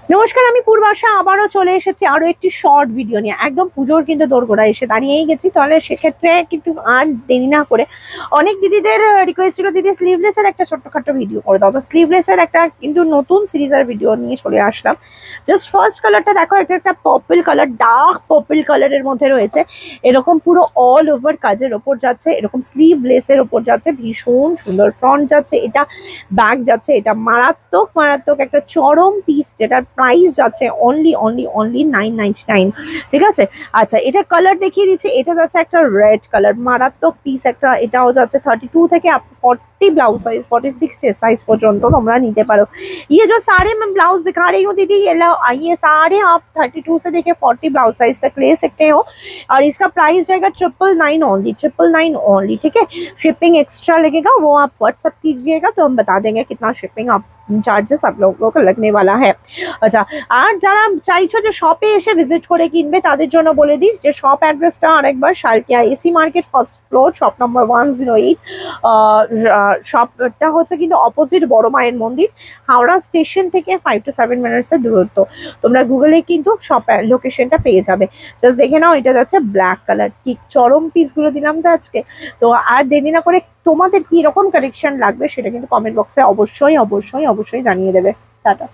নমস্কার, আমি পূর্বাশা আবারও চলে এসেছি আরো একটি শর্ট ভিডিও নিয়ে। একদম পুজোর কিন্তু দোরগোড়ায় এসে দাঁড়িয়েই গেছি, তাহলে সেক্ষেত্রে কিন্তু আর দেরি না করে অনেক দিদিদের রিকোয়েস্ট ছিল, দিদি স্লিভলেস এর একটা ছোট্টখাটো ভিডিও করে দাও। তো স্লিভলেস এর একটা কিন্তু নতুন সিরিজের ভিডিও নিয়ে চলে আসলাম। জাস্ট ফার্স্ট কালারটা দেখো, এটা একটা পার্পল কালার, ডার্ক পার্পল কালারের মধ্যে রয়েছে। এরকম পুরো অল ওভার কাজের ওপর যাচ্ছে, এরকম স্লিভলেস এর ওপর যাচ্ছে, ভীষণ সুন্দর ফ্রন্ট যাচ্ছে, এটা ব্যাগ যাচ্ছে। এটা মারাত্মক মারাত্মক একটা চরম পিস, যেটার প্রাইস যাচ্ছে অনলি 999। ঠিক আছে, আচ্ছা এটা কালার দেখিয়ে দিচ্ছি। এটা যাচ্ছে একটা রেড কালার, মারাত্মক পিস একটা। এটাও যাচ্ছে 32 থেকে 40 ब्लाउज साइज 46 साइज পর্যন্ত তোমরা নিতে পারো। ये जो सारे मैं ब्लाउज दिखा रही हूँ दीदी, ये सारे आप 32 से लेके 40 ब्लाउज साइज तक ले सकते हो। और इसका प्राइस जाएगा 999 ओनली। ठीक है, शिपिंग एक्स्ट्रा लगेगा, वो आप व्हाट्सअप कीजिएगा तो हम बता देंगे कितना शिपिंग आप চার্জেস आप लोगों को लगने वाला है। আচ্ছা, আর যারা চাইছো যে শপে এসে ভিজিট করে কিনবে তাদের জন্য বলে দিই যে শপ অ্যাড্রেসটা আরেকবার, Salkia AC market first floor, shop number 108। শপটা হচ্ছে কিন্তু অপোজিট বড় মায়ের মন্দির, হাওড়া স্টেশন থেকে 5 to 7 মিনিটসের দূরত্ব। তোমরা গুগলে কিন্তু শপ লোকেশনটা পেয়ে যাবে। জাস্ট দেখে নাও, এটা যাচ্ছে ব্ল্যাক কালার। ঠিক চরম পিসগুলো দিলাম তো আজকে। তো আর দেরি না করে তোমাদের কি রকম কালেকশন লাগবে সেটা কিন্তু কমেন্ট বক্সে অবশ্যই অবশ্যই অবশ্যই জানিয়ে দেবে। টাটা।